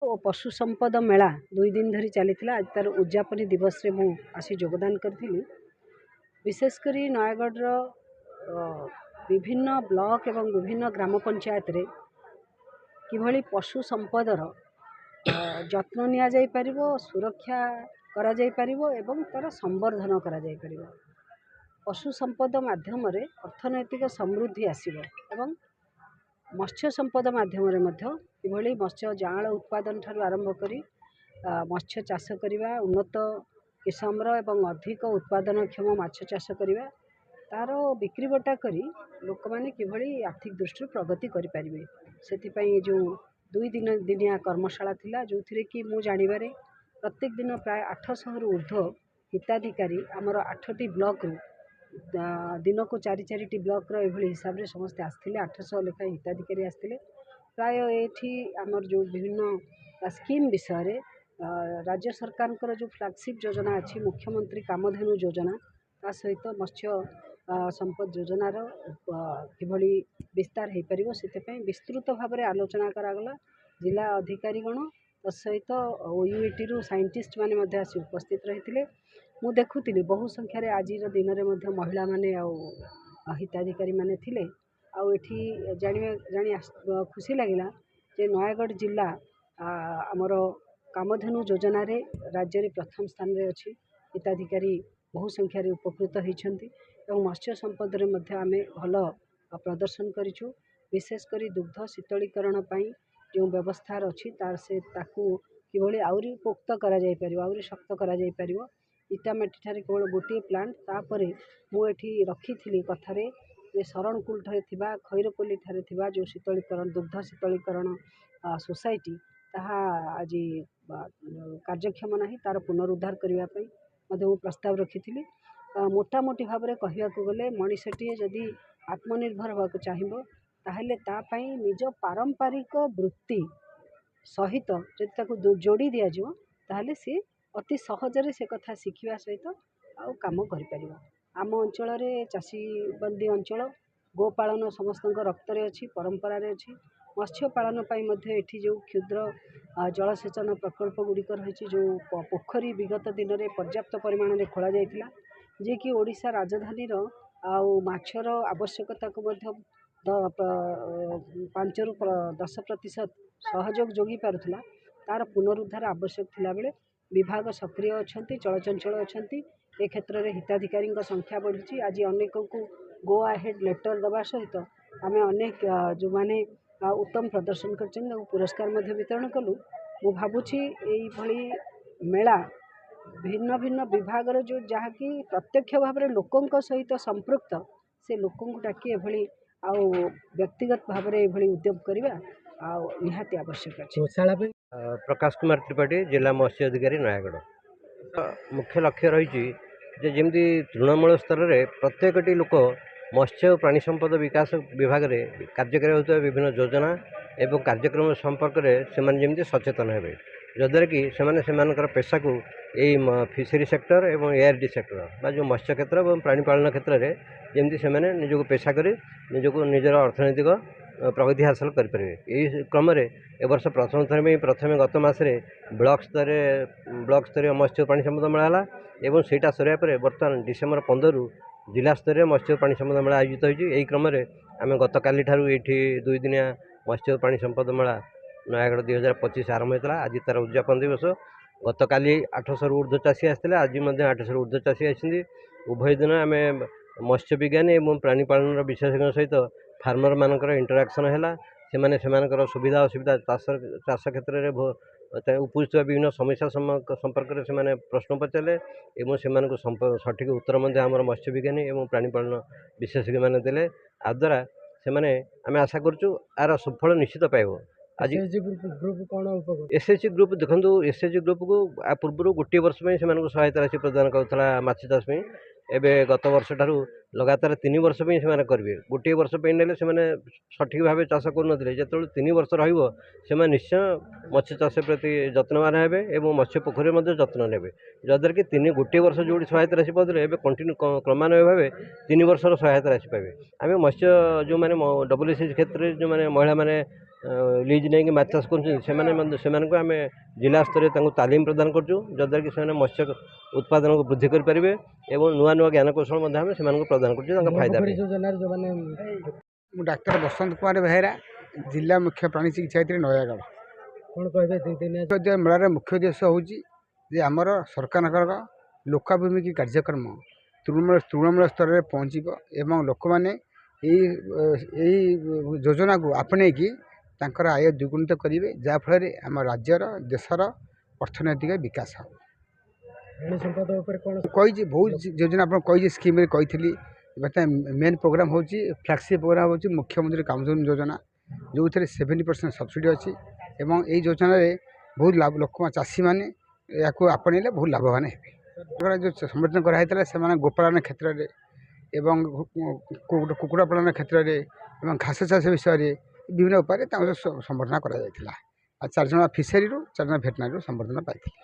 ଓ ପଶୁ ସମ୍ପଦ ମେଳା 2 दिन धरी चलीथिला। आज तार उद्यापनी दिवस रे मु आसी योगदान करथिली। विशेषकर नयगढ़ विभिन्न ब्लॉक एवं विभिन्न ग्राम पंचायत रे किभली पशु संपदर जत्न निया जाई परिबो, सुरक्षा करा जाई परिबो एवं तार संवर्धन करा जाई परिबो। पशु संपद माध्यम रे अर्थनैतिक समृद्धि आसीबो एवं मत्स्य संपद माध्यम रे मध्य किभली मत्स्य जाल उत्पादन ठारू आरंभ करी मत्स्य चाष करिबा, उन्नत किसमर एवं अधिक उत्पादनक्षम माछ चाष करिबा, तार बिक्री बटा करी लोक माने किभली आर्थिक दृष्टि प्रगति करि परिबे। सेथिपई जो 2 दिनिया कर्मशाला थिला, जो थिरे कि मु जानिबारे प्रत्येक दिन प्राय 800 रु ऊर्ध्व हिताधिकारी आमर 8टी ब्लॉक रु दिन को 4-4टी ब्लॉक रो एभली हिसाब रे समस्त आस्थिले। 800 लेखा हिताधिकारी आस्थिले। प्राय एठी आमर जो विभिन्न स्कीम विषय रे राज्य सरकार जो फ्लैगशिप योजना अच्छी मुख्यमंत्री कामधेनु योजना ता सहित मत्स्य संपद योजनार किभली विस्तार हो पार से विस्तृत भाव में आलोचना करागला। जिला अधिकारीगण सहित ओयूएटी रु साइंटिस्ट माने आसी उपस्थित रही। मु देखुली बहु संख्यार आज दिन में महिला माने हिताधिकारी माने थिले। आठी जानी खुशी लगिला जे नयगढ़ जिला आमर कामधेनु योजना रे राज्य रे प्रथम स्थान रे अछि। हिताधिकारी बहु संख्यार उपकृत होती और मत्स्य संपद रे मध्य आमे भल प्रदर्शन करिछु। विशेषकर दुग्ध शीतलीकरण पाई जो व्यवस्था अच्छी तार से ताकू किभली आउरी पोक्त करा जाई परिबो, आउरी शक्त करा जाई परिबो। इटामाटी ठारे केवल गोटे प्लांट तापरे मु एठी रखी कथारे जे शरणकुल ठारे थिबा खैरपल्ली ठारे थिबा जो शीतलीकरण दुग्ध शीतलीकरण सोसाइटी ताहा आज कार्यक्षम नाही, तार पुनरुद्धार करने मु प्रस्ताव रखी। मोटामोटी भाव में कहवाक गले मनीषटीए जदि आत्मनिर्भर होगा चाहिए ताहले तापाई निज पारंपरिक वृत्ति सहित जदि जोड़ी दि जाओ ताहले सी अति सहजरे से कथा शिखिबा सहित आउ काम करि। आम अंचल चाषीबंदी अंचल गोपालन समस्त रक्त रे अच्छी, परंपरा रे अच्छी। मत्स्य पालन एठी जो क्षुद्र जलसेचन प्रकल्प गुड़िक रही, जो पोखरी विगत दिन में पर्याप्त परिमाण में खोल जाइथिला, जे कि ओडिशा राजधानी आउ माछर आवश्यकता को 5 रु 10% सहयोग जोगी पारुथिला। तार पुनरुद्धार आवश्यक थिला बेले विभाग सक्रिय अछंती, चलचंचल अछंती। ए क्षेत्र में हिताधिकारी संख्या बढ़ी। आज अनेक को गो अहेड लेटर दबा सहित आम अनेक जो माने उत्तम प्रदर्शन कर पुरस्कार वितरण कलु। मु भावुची यही मेला भिन्न भिन्न विभाग जो जहाँकि प्रत्यक्ष भाव में लोकों सहित संपृक्त से लोकों डाकी एभली आउ व्यक्तिगत भाव में ये उद्यम करवा निहाती आवश्यक अच्छे। प्रकाश कुमार त्रिपाठी, जिला मत्स्य अधिकारी नयगढ़। मुख्य लक्ष्य रही जमी तृणमूल स्तर में प्रत्येकटी लोक मत्स्य और प्राणी संपद विकास विभाग में कार्यकारी होता विभिन्न योजना एवं कार्यक्रम संपर्क में से सचेतन हे, जद्वारा कि से पेशा को यही फिशरी सेक्टर एवं एआरडी सेक्टर जो मत्स्य क्षेत्र और प्राणीपालन क्षेत्र में जमी से निजक पेशा कर निजर अर्थनैतिक प्रगति हासिल करें। यही क्रम ए वर्ष प्रथम थर में प्रथम गत मसरे ब्लॉक स्तरीय मत्स्य प्राणी संपद मेला है। सेटा सरिया पर बर्तमान डिसेम्बर 15 जिला स्तरीय मत्स्य प्राणी संपद मेला आयोजित होती। यही क्रम आम गत काली ठारू ये 2 दिनिया मत्स्य प्राणी संपद मेला नयगढ़ 2025 आरंभ होता। आज तार उद्यापन दिवस। गत काली 800 रु ऊर्ध्व चाषी आसते, आज 800 रु ऊर्ध्व चाषी आसी। उभय दिन आम मत्स्य विज्ञानी और प्राणीपालन विशेषज्ञ सहित फार्मर मानकर इंटराक्शन है। से सुविधा असुविधा चाष क्षेत्र में उपस्थित विभिन्न समस्या संपर्क में प्रश्न पचारे और सठिक उत्तर आम मत्स्य विज्ञानी और प्राणीपालन विशेषज्ञ मैंने देले। आद्वारा से आम आशा करूँ आर सुफल निश्चित पाइब। आज ग्रुप कौन एसएचजी ग्रुप देखो, एसएचजी ग्रुप को पूर्व गोटे वर्ष में सहायता राशि प्रदान करुला माछ चाष। एवं गत वर्ष ठारू लगातार 3 वर्ष में से करेंगे। गोटे वर्ष ने सठिक भाव चाष करूँ जो 3 वर्ष रे निश्चय मत्स्य चाष प्रति जत्नवान हे और मत्स्य पोखरी में जत्न ने, जद्वारा कि गोटे वर्ष जो सहायता राशि पाते कंटिन्यू क्रमान्वय भाव 3 वर्षर सहायता राशि पाए। आम मत्स्य जो मैंने WCH क्षेत्र में जो मैंने महिला मैंने ଲିଜ୍ ନେଇକି ମାଛ ଚାଷ କରୁଛନ୍ତି ସେମାନଙ୍କୁ ଆମେ ଜିଲ୍ଲା ସ୍ତରରେ ତାଙ୍କୁ ତାଲିମ ପ୍ରଦାନ କରୁଛୁ, ଯଦ୍ୱାରା କି ସେମାନେ ମତ୍ସ୍ୟ ଉତ୍ପାଦନକୁ ବୃଦ୍ଧି କରିପାରିବେ ଏବଂ ନୂଆ ନୂଆ ଜ୍ଞାନକୌଶଳ ମଧ୍ୟ ଆମେ ସେମାନଙ୍କୁ ପ୍ରଦାନ କରୁଛୁ ତାଙ୍କ ଫାଇଦା ପାଇଁ। ମୁଁ ଡାକ୍ତର ବସନ୍ତ କୁମାର ବେହେରା, ଜିଲ୍ଲା ମୁଖ୍ୟ ପ୍ରାଣୀ ଚିକିତ୍ସାୟତ୍ରୀ ନୟାଗଡ଼। କ'ଣ କହିବେ ମେଳାର ମୁଖ୍ୟ ଉଦ୍ଦେଶ୍ୟ ହେଉଛି ଯେ ଆମର ସରକାରଙ୍କର ଲୋକାଭିମୁଖୀ କାର୍ଯ୍ୟକ୍ରମ ତୃଣମୂଳ ସ୍ତରରେ ପହଞ୍ଚିବ ଏବଂ ଲୋକମାନେ ଏହି ଯୋଜନାକୁ ଆପଣେଇକି ତାଙ୍କର ଆୟ ଦ୍ୱିଗୁଣିତ କରିବେ, ଯାହାଫଳରେ ଆମ ରାଜ୍ୟର ଦେଶର ଅର୍ଥନୈତିକ ବିକାଶ ହେବ। ପ୍ରାଣୀ ସମ୍ପଦ ଉପରେ କ'ଣ କହିଛି ବହୁତ ଯୋଜନା ଆପଣ କହିଛି, ସ୍କିମ୍ରେ କହିଥିଲି। ବର୍ତ୍ତମାନ ମେନ୍ ପ୍ରୋଗ୍ରାମ୍ ହେଉଛି ଫ୍ଲାଗସିପ୍ ପ୍ରୋଗ୍ରାମ୍ ହେଉଛି ମୁଖ୍ୟମନ୍ତ୍ରୀ କାମଧେନୁ ଯୋଜନା, ଯେଉଁଥିରେ 70% ସବସିଡ଼ି ଅଛି ଏବଂ ଏହି ଯୋଜନାରେ ବହୁତ ଲୋକ ଚାଷୀମାନେ ଏହାକୁ ଆପଣେଇଲେ ବହୁତ ଲାଭବାନ ହେବେ। ଯେଉଁ ସମର୍ଥନ କରାହେଇଥିଲା ସେମାନେ ଗୋପାଳନ କ୍ଷେତ୍ରରେ ଏବଂ କୁକୁଡ଼ା ପାଳନ କ୍ଷେତ୍ରରେ ଏବଂ ଘାସ ଚାଷ ବିଷୟରେ ବିଭିନ୍ନ ଉପାୟରେ ତାଙ୍କୁ ସମ୍ବର୍ଦ୍ଧନା କରାଯାଇଥିଲା। ଆଉ 4 ଜଣ ଫିସରୀରୁ 4 ଜଣ ଭେଟନାରୀରୁ ସମ୍ବର୍ଦ୍ଧନା ପାଇଥିଲେ।